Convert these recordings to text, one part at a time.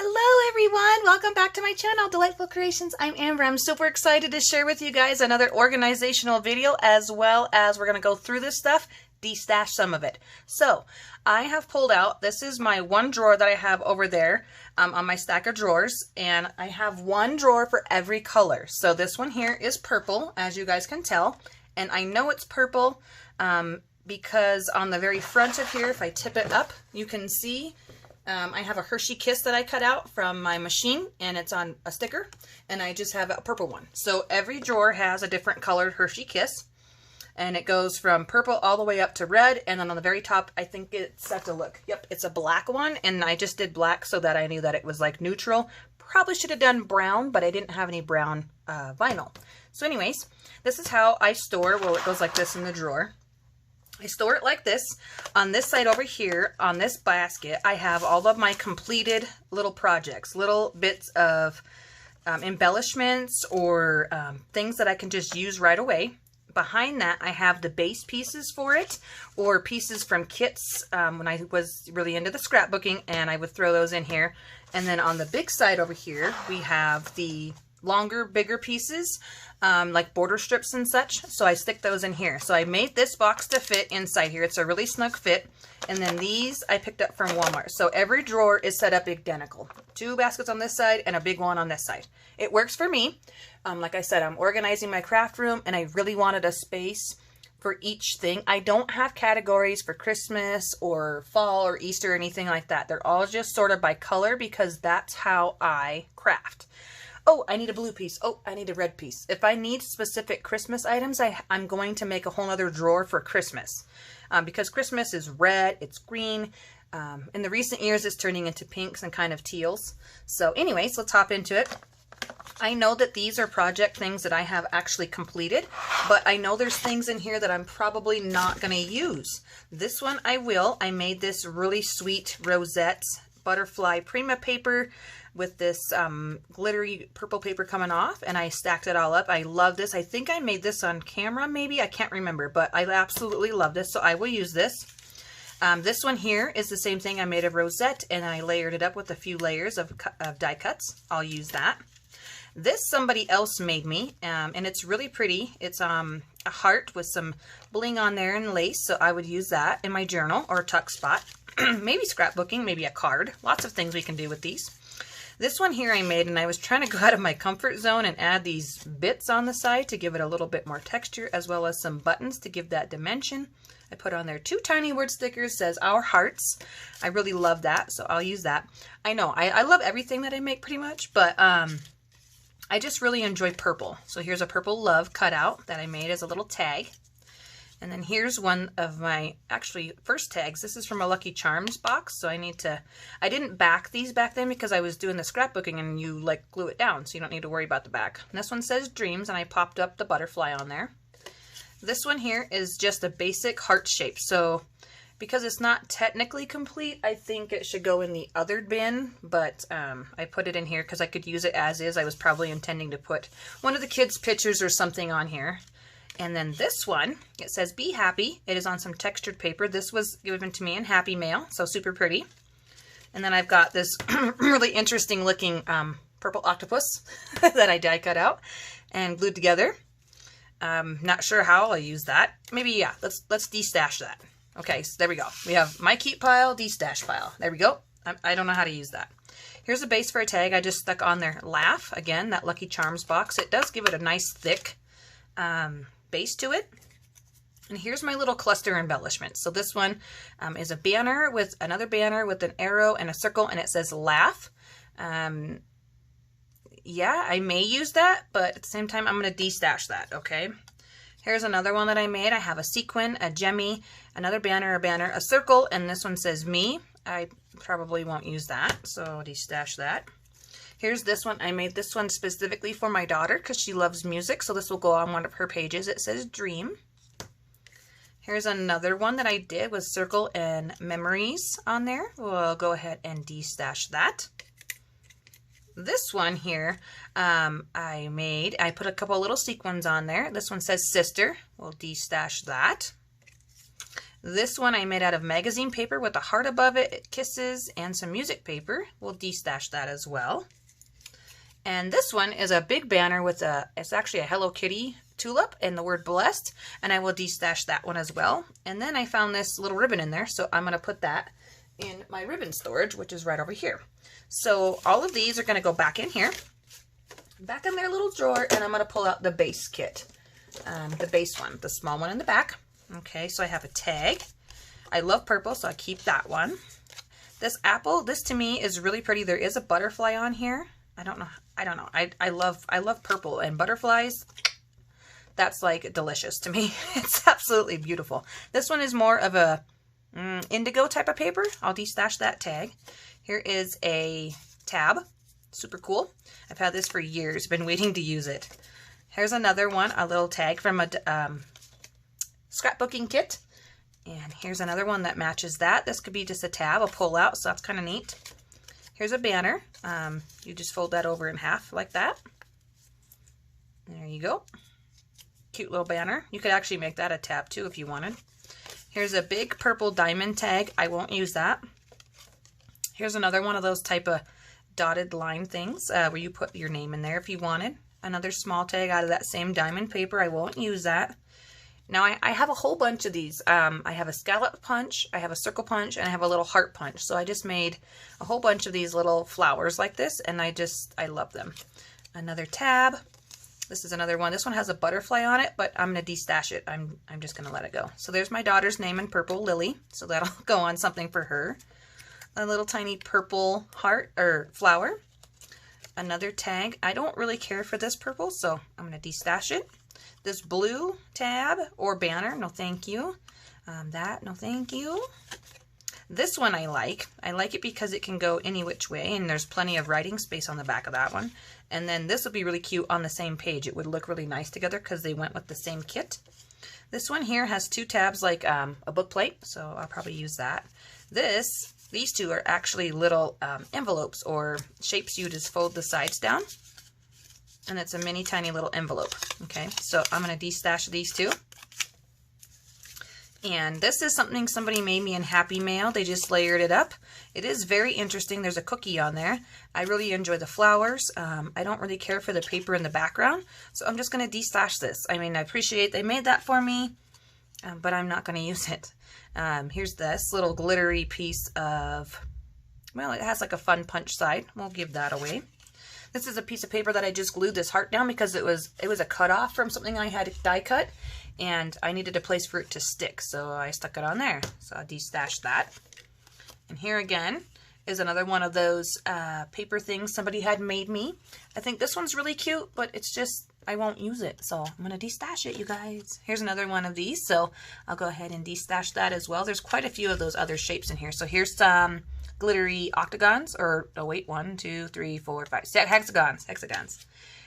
Hello everyone, welcome back to my channel, Delightful Creations. I'm Amber. I'm super excited to share with you guys another organizational video, as well as we're going to go through this stuff, de-stash some of it. So I have pulled out, this is my one drawer that I have over there on my stack of drawers, and I have one drawer for every color. So this one here is purple, as you guys can tell, and I know it's purple because on the very front of here, if I tip it up, you can see I have a Hershey Kiss that I cut out from my machine, and it's on a sticker, and I just have a purple one. So every drawer has a different colored Hershey Kiss, and it goes from purple all the way up to red, and then on the very top, I think it's set to look. Yep, it's a black one, and I just did black so that I knew that it was like neutral. Probably should have done brown, but I didn't have any brown vinyl. So anyways, this is how I store, well, it goes like this in the drawer. I store it like this. On this side over here, on this basket, I have all of my completed little projects, little bits of embellishments or things that I can just use right away. Behind that, I have the base pieces for it, or pieces from kits when I was really into the scrapbooking, and I would throw those in here. And then on the big side over here, we have the longer, bigger pieces, like border strips and such. So I stick those in here. So I made this box to fit inside here. It's a really snug fit. And then these I picked up from Walmart. So every drawer is set up identical. 2 baskets on this side and a big one on this side. It works for me. Like I said, I'm organizing my craft room, and I really wanted a space for each thing. I don't have categories for Christmas or fall or Easter or anything like that. They're all just sorted by color because that's how I craft. Oh, I need a blue piece. Oh, I need a red piece. If I need specific Christmas items, I'm going to make a whole other drawer for Christmas. Because Christmas is red, it's green. In the recent years, it's turning into pinks and kind of teals. So anyways, let's hop into it. I know that these are project things that I have actually completed, but I know there's things in here that I'm probably not going to use. This one I will. I made this really sweet rosette butterfly Prima paper with this glittery purple paper coming off, and I stacked it all up. I love this. I think I made this on camera, maybe. I can't remember, but I absolutely love this, so I will use this. This one here is the same thing. I made a rosette, and I layered it up with a few layers of die cuts. I'll use that. This somebody else made me, and it's really pretty. It's a heart with some bling on there and lace, so I would use that in my journal or tuck spot. Maybe scrapbooking, maybe a card. Lots of things we can do with these. This one here I made, and I was trying to go out of my comfort zone and add these bits on the side to give it a little bit more texture, as well as some buttons to give that dimension. I put on there 2 tiny word stickers, says Our Hearts. I really love that, so I'll use that. I know, I love everything that I make pretty much, but I just really enjoy purple. So here's a purple love cutout that I made as a little tag. And then here's one of my actually first tags. This is from a Lucky Charms box, so I didn't back these back then because I was doing the scrapbooking, and you like glue it down, so you don't need to worry about the back. And this one says Dreams, and I popped up the butterfly on there. This one here is just a basic heart shape, so because it's not technically complete, I think it should go in the other bin, but I put it in here because I could use it as is. I was probably intending to put one of the kids' pictures or something on here. And then this one, it says Be Happy. It is on some textured paper. This was given to me in Happy Mail, so super pretty. And then I've got this really interesting looking purple octopus that I die cut out and glued together. Not sure how I'll use that. Maybe, yeah, let's de-stash that. Okay, so there we go. We have my keep pile, de-stash pile. There we go. I don't know how to use that. Here's a base for a tag. I just stuck on there Laugh. Again, that Lucky Charms box. It does give it a nice thick base to it. And here's my little cluster embellishment. So this one is a banner with another banner with an arrow and a circle, and it says Laugh. Yeah, I may use that, but at the same time, I'm going to de-stash that, okay? Here's another one that I made. I have a sequin, a gemmy, another banner, a circle, and this one says Me. I probably won't use that, so I'll de-stash that. Here's this one. I made this one specifically for my daughter because she loves music, so this will go on one of her pages. It says Dream. Here's another one that I did with circle and memories on there. We'll go ahead and de-stash that. This one here, I put a couple little sequins on there. This one says Sister. We'll de-stash that. This one I made out of magazine paper with a heart above it, kisses, and some music paper. We'll de-stash that as well. And this one is a big banner with it's actually a Hello Kitty tulip and the word blessed, and I will de-stash that one as well. And then I found this little ribbon in there, so I'm going to put that in my ribbon storage, which is right over here. So all of these are going to go back in here, back in their little drawer, and I'm going to pull out the base kit, the base one, the small one in the back. Okay, so I have a tag. I love purple, so I keep that one. This apple, this to me is really pretty. There is a butterfly on here. I don't know. I love purple, and butterflies, that's like delicious to me. It's absolutely beautiful. This one is more of a indigo type of paper. I'll de-stash that tag. Here is a tab. Super cool. I've had this for years. Been waiting to use it. Here's another one, a little tag from a scrapbooking kit. And here's another one that matches that. This could be just a tab, a pull out, so that's kind of neat. Here's a banner. You just fold that over in half like that. There you go. Cute little banner. You could actually make that a tab too if you wanted. Here's a big purple diamond tag. I won't use that. Here's another one of those type of dotted line things where you put your name in there if you wanted. Another small tag out of that same diamond paper. I won't use that. Now I have a whole bunch of these. I have a scallop punch, I have a circle punch, and I have a little heart punch. So I just made a whole bunch of these little flowers like this, and I love them. Another tab. This is another one. This one has a butterfly on it, but I'm going to de-stash it. I'm just going to let it go. So there's my daughter's name in purple, Lily. So that'll go on something for her. A little tiny purple heart or flower. Another tag. I don't really care for this purple, so I'm going to de-stash it. This blue tab or banner, no thank you. That, no thank you. This one I like. I like it because it can go any which way, and there's plenty of writing space on the back of that one. And then this would be really cute on the same page. It would look really nice together because they went with the same kit. This one here has two tabs like a book plate, so I'll probably use that. These two are actually little envelopes or shapes you just fold the sides down. And it's a mini tiny little envelope. Okay, so I'm going to de-stash these two. And this is something somebody made me in Happy Mail. They just layered it up. It is very interesting. There's a cookie on there. I really enjoy the flowers. I don't really care for the paper in the background. So I'm just going to de-stash this. I mean, I appreciate they made that for me, but I'm not going to use it. Here's this little glittery piece of, well, it has like a fun punch side. We'll give that away. This is a piece of paper that I just glued this heart down because it was a cutoff from something I had die cut, and I needed a place for it to stick, so I stuck it on there. So I'll de-stash that. And here again is another one of those paper things somebody had made me. I think this one's really cute, but it's just, I won't use it, so I'm going to de-stash it, you guys. Here's another one of these, so I'll go ahead and de-stash that as well. There's quite a few of those other shapes in here. So here's some glittery octagons, or, oh wait, 1, 2, 3, 4, 5, 6, hexagons.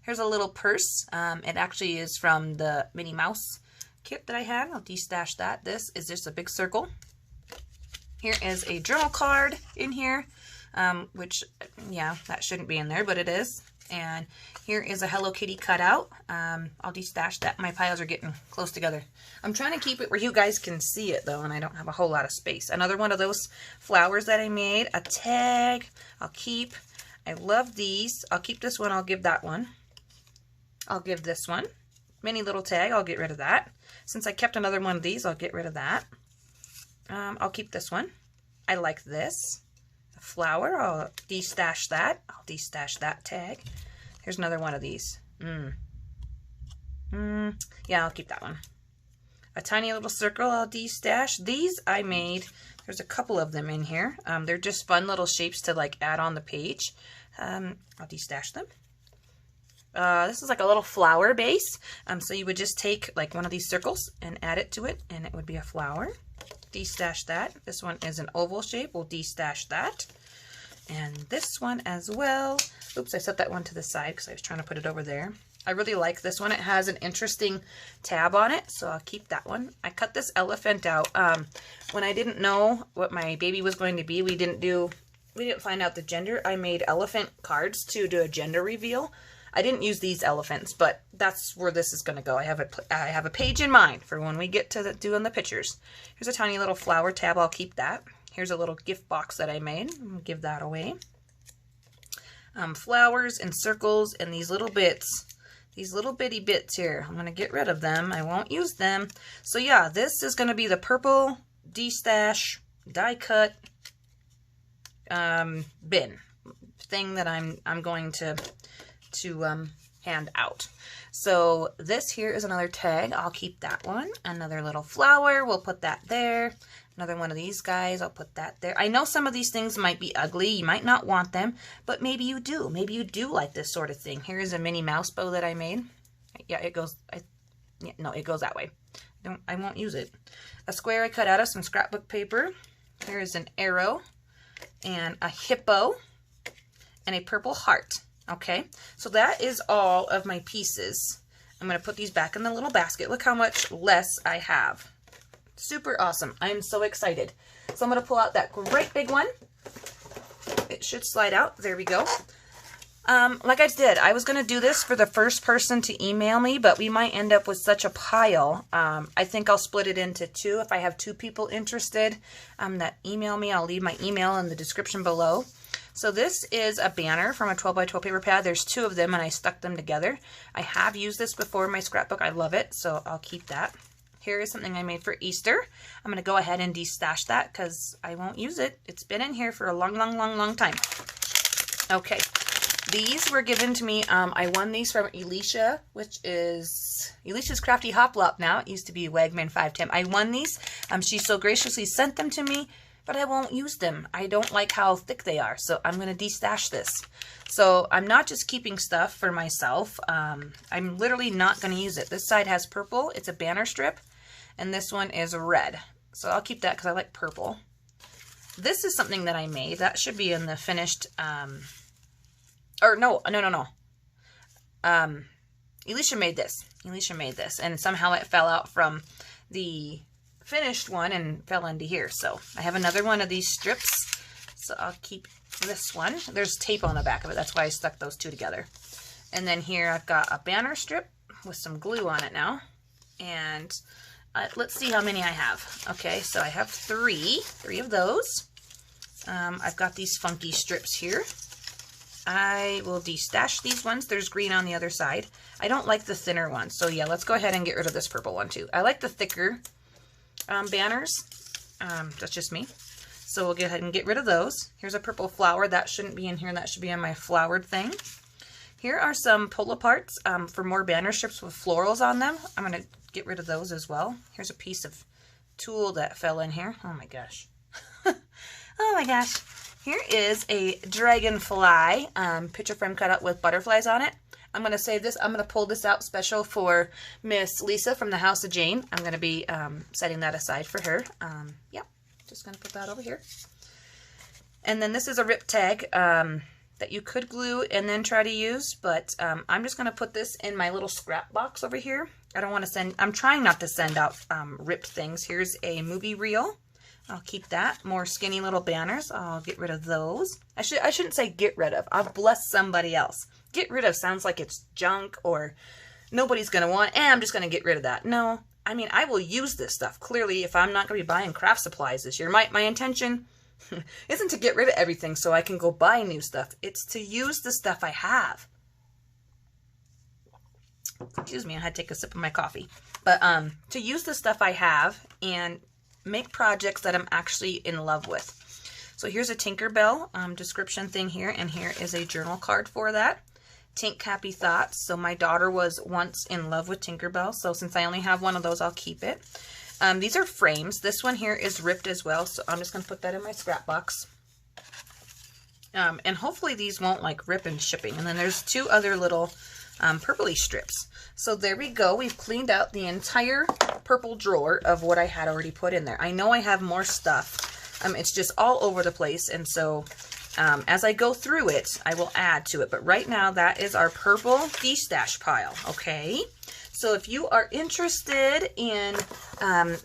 Here's a little purse. It actually is from the Minnie Mouse kit that I had. I'll de-stash that. This is just a big circle. Here is a journal card in here, which, yeah, that shouldn't be in there, but it is. And here is a Hello Kitty cutout. I'll de-stash that. My piles are getting close together. I'm trying to keep it where you guys can see it, though, and I don't have a whole lot of space. Another one of those flowers that I made. A tag. I'll keep. I love these. I'll keep this one. I'll give that one. I'll give this one. Mini little tag. I'll get rid of that. Since I kept another one of these, I'll get rid of that. I'll keep this one. I like this. A flower. I'll de-stash that. I'll de-stash that tag. Here's another one of these. Yeah, I'll keep that one. A tiny little circle I'll de-stash. These I made. There's a couple of them in here. They're just fun little shapes to like add on the page. I'll de-stash them. This is like a little flower base. So you would just take like one of these circles and add it to it, and it would be a flower. De-stash that. This one is an oval shape. We'll de-stash that. And this one as well. Oops, I set that one to the side because I was trying to put it over there. I really like this one. It has an interesting tab on it, so I'll keep that one. I cut this elephant out. When I didn't know what my baby was going to be, we didn't find out the gender. I made elephant cards to do a gender reveal. I didn't use these elephants, but that's where this is going to go. I have a page in mind for when we get to doing the pictures. Here's a tiny little flower tab. I'll keep that. Here's a little gift box that I made. I'm going to give that away. Flowers and circles and these little bits. These little bitty bits here. I'm going to get rid of them. I won't use them. So yeah, this is going to be the purple D-Stash die cut bin thing that I'm going to hand out. So this here is another tag. I'll keep that one. Another little flower. We'll put that there. Another one of these guys. I'll put that there. I know some of these things might be ugly. You might not want them, but maybe you do. Maybe you do like this sort of thing. Here's a Minnie Mouse bow that I made. Yeah, it goes. No, it goes that way. I won't use it. A square I cut out of some scrapbook paper. Here's an arrow and a hippo and a purple heart. Okay, so that is all of my pieces. I'm going to put these back in the little basket. Look how much less I have. Super awesome. I'm so excited. So I'm going to pull out that great big one. It should slide out. There we go. Like I said, I was going to do this for the first person to email me, but we might end up with such a pile. I think I'll split it into two. If I have two people interested that email me, I'll leave my email in the description below. So this is a banner from a 12 by 12 paper pad. There's two of them and I stuck them together. I have used this before in my scrapbook. I love it, so I'll keep that. Here is something I made for Easter. I'm going to go ahead and de-stash that because I won't use it. It's been in here for a long time. Okay. These were given to me. I won these from Alicia, which is Alicia's Crafty Hoplop now. It used to be Wagman 510. I won these. She so graciously sent them to me, but I won't use them. I don't like how thick they are, so I'm going to de-stash this. So I'm not just keeping stuff for myself. I'm literally not going to use it. This side has purple. It's a banner strip. And this one is red. So I'll keep that because I like purple. This is something that I made. That should be in the finished, no. Alicia made this. Alicia made this. And somehow it fell out from the finished one and fell into here. So I have another one of these strips. So I'll keep this one. There's tape on the back of it. That's why I stuck those two together. And then here I've got a banner strip with some glue on it now. And let's see how many I have. Okay, so I have three of those. I've got these funky strips here. I will de-stash these ones. There's green on the other side. I don't like the thinner ones. So yeah, let's go ahead and get rid of this purple one too. I like the thicker banners. That's just me. So we'll go ahead and get rid of those. Here's a purple flower. That shouldn't be in here. That should be on my flowered thing. Here are some pull-aparts for more banner strips with florals on them. I'm going to get rid of those as well. Here's a piece of tulle that fell in here. Oh my gosh. Oh my gosh. Here is a dragonfly picture frame cut out with butterflies on it. I'm going to save this. I'm going to pull this out special for Miss Lisa from the House of Jane. I'm going to be setting that aside for her. Yep. Just going to put that over here. And then this is a rip tag that you could glue and then try to use, but I'm just going to put this in my little scrap box over here. I don't want to send, I'm trying not to send out ripped things. Here's a movie reel. I'll keep that. More skinny little banners. I'll get rid of those. I shouldn't say get rid of. I'll bless somebody else. Get rid of sounds like it's junk or nobody's going to want, I'm just going to get rid of that. No, I mean, I will use this stuff. Clearly, if I'm not going to be buying craft supplies this year, my intention isn't to get rid of everything so I can go buy new stuff. It's to use the stuff I have. Excuse me, I had to take a sip of my coffee. But to use the stuff I have and make projects that I'm actually in love with. So here's a Tinkerbell description thing here, and here is a journal card for that. Tink Happy Thoughts. So my daughter was once in love with Tinkerbell, so since I only have one of those, I'll keep it. These are frames. This one here is ripped as well, so I'm just going to put that in my scrap box. And hopefully these won't like rip in shipping. And then there's two other little purpley strips. So there we go. We've cleaned out the entire purple drawer of what I had already put in there. I know I have more stuff. It's just all over the place. And so as I go through it, I will add to it. But right now, that is our purple de-stash pile. Okay. So if you are interested in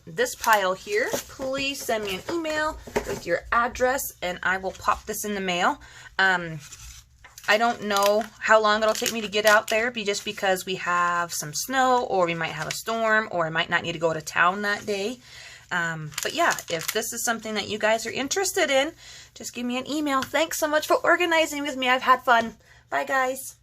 this pile here, please send me an email with your address and I will pop this in the mail. I don't know how long it'll take me to get out there, just because we have some snow, or we might have a storm, or I might not need to go to town that day. But yeah, if this is something that you guys are interested in, just give me an email. Thanks so much for organizing with me. I've had fun. Bye, guys.